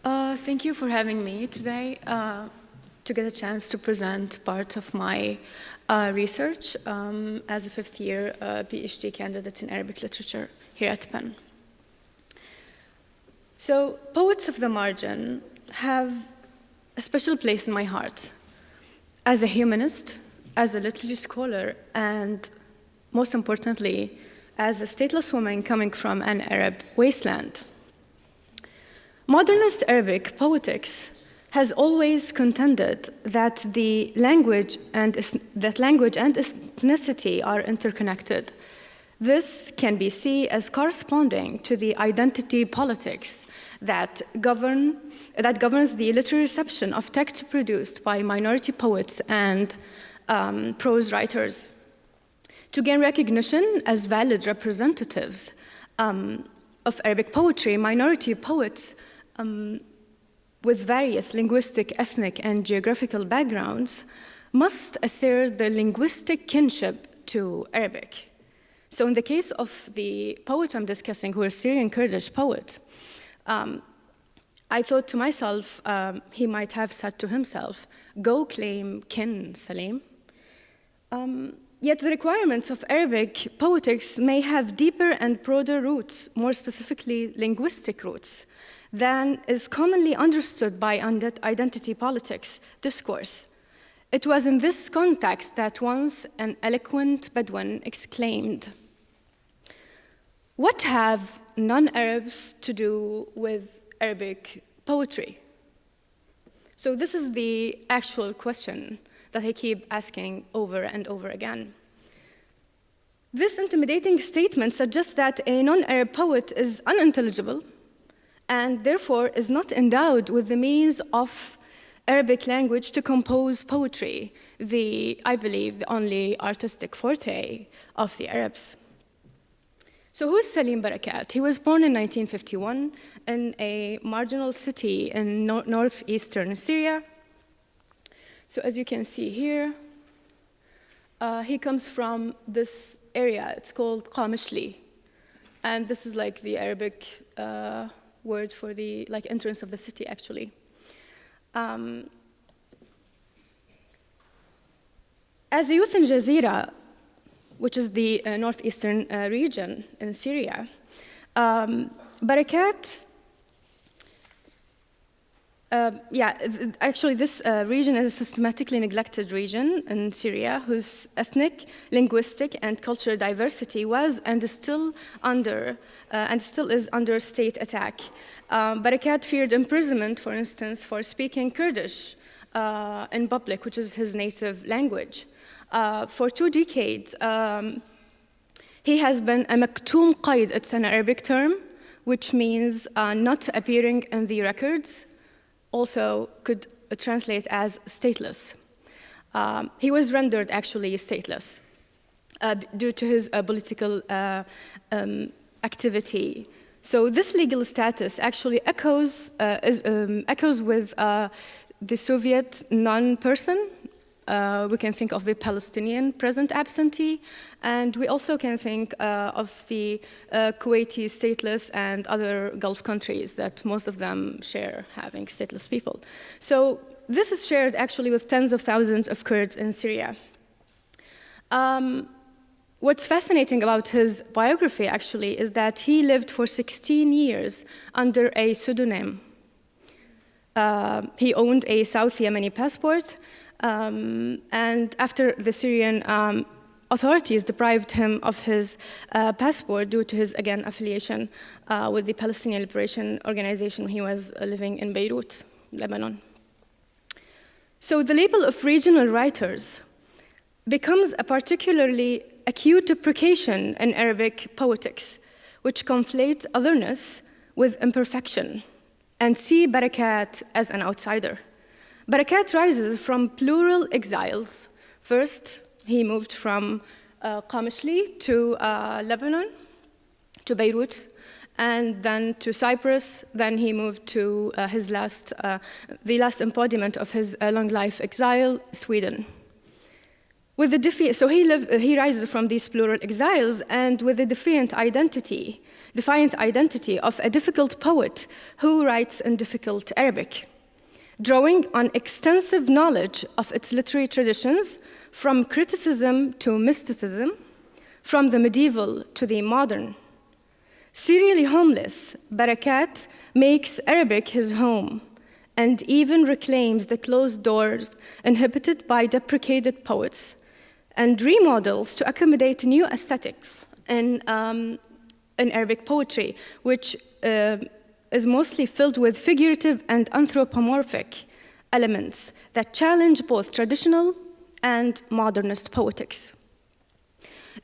Thank you for having me today to get a chance to present part of my research as a fifth-year PhD candidate in Arabic literature here at Penn. So, poets of the margin have a special place in my heart as a humanist, as a literary scholar, and most importantly, as a stateless woman coming from an Arab wasteland. Modernist Arabic poetics has always contended that language and ethnicity are interconnected. This can be seen as corresponding to the identity politics that governs the literary reception of texts produced by minority poets and prose writers. To gain recognition as valid representatives of Arabic poetry, minority poets with various linguistic, ethnic, and geographical backgrounds must assert their linguistic kinship to Arabic. So in the case of the poet I'm discussing, who is Syrian Kurdish poet, I thought to myself, he might have said to himself, go claim kin, Salim. Yet the requirements of Arabic poetics may have deeper and broader roots, more specifically linguistic roots, than is commonly understood by identity politics discourse. It was in this context that once an eloquent Bedouin exclaimed, "What have non-Arabs to do with Arabic poetry?" So this is the actual question that I keep asking over and over again. This intimidating statement suggests that a non-Arab poet is unintelligible and therefore is not endowed with the means of Arabic language to compose poetry, I believe, the only artistic forte of the Arabs. So who is Salim Barakat? He was born in 1951 in a marginal city in northeastern Syria. So as you can see here, he comes from this area. It's called Qamishli. And this is like the Arabic word for the entrance of the city, actually. As a youth in Jazeera, which is the northeastern region in Syria, Barakat, actually this region is a systematically neglected region in Syria whose ethnic, linguistic, and cultural diversity was and is still is under state attack. Barakat feared imprisonment, for instance, for speaking Kurdish in public, which is his native language. For 2 decades, he has been a maktoum qaid. It's an Arabic term, which means not appearing in the records. Also could translate as stateless. He was rendered actually stateless due to his political activity. So this legal status actually echoes with the Soviet non-person. We can think of the Palestinian present absentee, and we also can think of the Kuwaiti stateless and other Gulf countries that most of them share having stateless people. So this is shared actually with tens of thousands of Kurds in Syria. What's fascinating about his biography actually is that he lived for 16 years under a pseudonym. He owned a South Yemeni passport, and after the Syrian authorities deprived him of his passport due to his, again, affiliation with the Palestinian Liberation Organization, he was living in Beirut, Lebanon. So the label of regional writers becomes a particularly acute deprecation in Arabic poetics, which conflate otherness with imperfection and see Barakat as an outsider. Barakat rises from plural exiles. First, he moved from Qamishli to Lebanon, to Beirut, and then to Cyprus. Then he moved to the last embodiment of his long life exile, Sweden. With the so he rises from these plural exiles, and with the defiant identity of a difficult poet who writes in difficult Arabic, drawing on extensive knowledge of its literary traditions, from criticism to mysticism, from the medieval to the modern. Serially homeless, Barakat makes Arabic his home and even reclaims the closed doors inhabited by deprecated poets and remodels to accommodate new aesthetics in Arabic poetry, which is mostly filled with figurative and anthropomorphic elements that challenge both traditional and modernist poetics.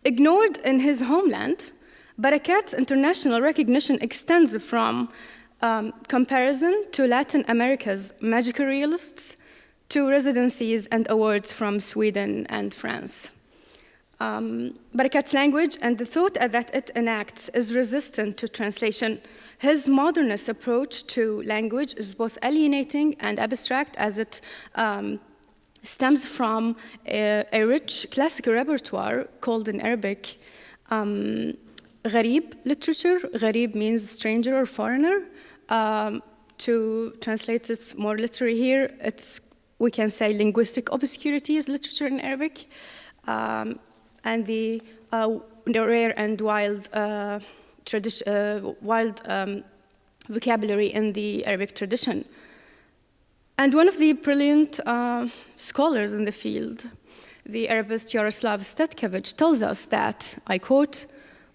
Ignored in his homeland, Barakat's international recognition extends from comparison to Latin America's magical realists to residencies and awards from Sweden and France. Barakat's language and the thought that it enacts is resistant to translation. His modernist approach to language is both alienating and abstract, as it stems from a rich classical repertoire called in Arabic Gharib literature. Gharib means stranger or foreigner. To translate it more literally here, we can say linguistic obscurities literature in Arabic, and the rare and wild vocabulary in the Arabic tradition. And one of the brilliant scholars in the field, the Arabist Yaroslav Statkevich, tells us that, I quote,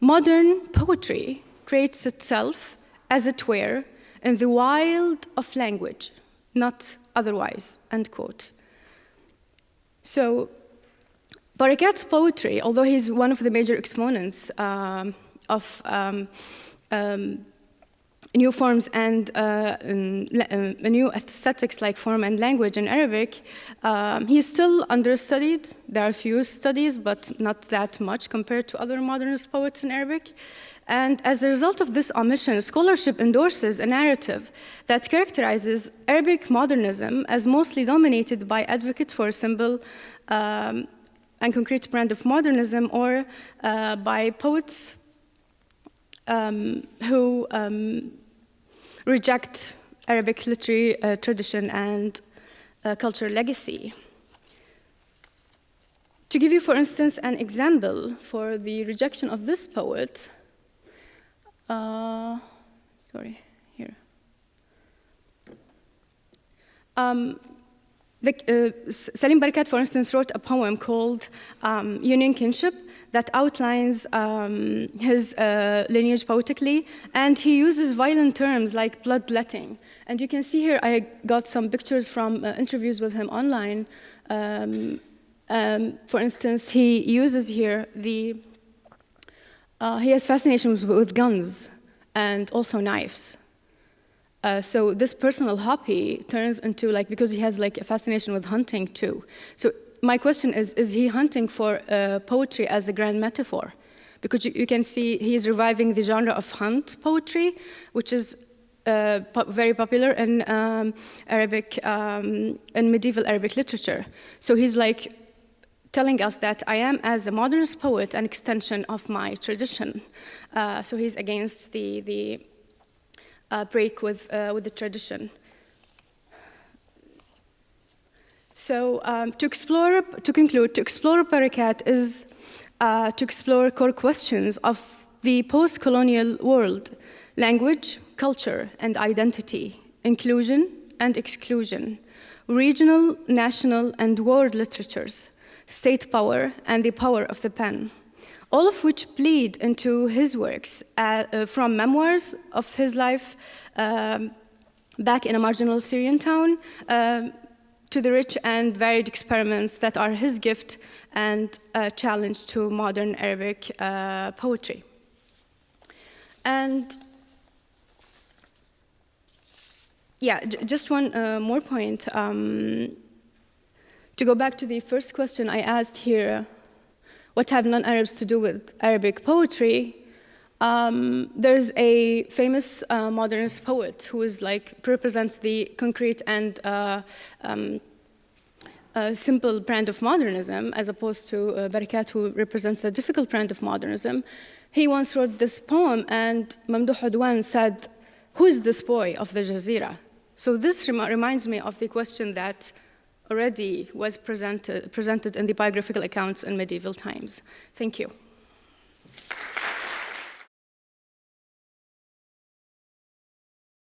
"Modern poetry creates itself, as it were, in the wild of language, not otherwise," end quote. So Barakat's poetry, although he's one of the major exponents of new forms and new aesthetics like form and language in Arabic, he is still understudied. There are few studies, but not that much compared to other modernist poets in Arabic. And as a result of this omission, scholarship endorses a narrative that characterizes Arabic modernism as mostly dominated by advocates for a simple and concrete brand of modernism, or by poets who reject Arabic literary tradition and cultural legacy. To give you, for instance, an example for the rejection of this poet, Salim Barakat, for instance, wrote a poem called Union Kinship that outlines his lineage poetically, and he uses violent terms like bloodletting. And you can see here, I got some pictures from interviews with him online. For instance, he uses here he has fascination with guns and also knives. So this personal hobby turns into, because he has a fascination with hunting too. So my question is he hunting for poetry as a grand metaphor? Because you can see he's reviving the genre of hunt poetry, which is very popular in Arabic, in medieval Arabic literature. So he's telling us that I am, as a modernist poet, an extension of my tradition. So he's against the break with the tradition. So to conclude, to explore Barakat is to explore core questions of the post-colonial world: language, culture, and identity, inclusion and exclusion, regional, national, and world literatures, state power, and the power of the pen, all of which bleed into his works, from memoirs of his life back in a marginal Syrian town to the rich and varied experiments that are his gift and challenge to modern Arabic poetry. And yeah, just one more point. To go back to the first question I asked here, what have non-Arabs to do with Arabic poetry? There's a famous modernist poet who is represents the concrete and a simple brand of modernism, as opposed to Barakat, who represents a difficult brand of modernism, he once wrote this poem, and Mamdouh Udwan said, "Who is this boy of the Jazeera?" So this reminds me of the question that already was presented in the biographical accounts in medieval times. Thank you.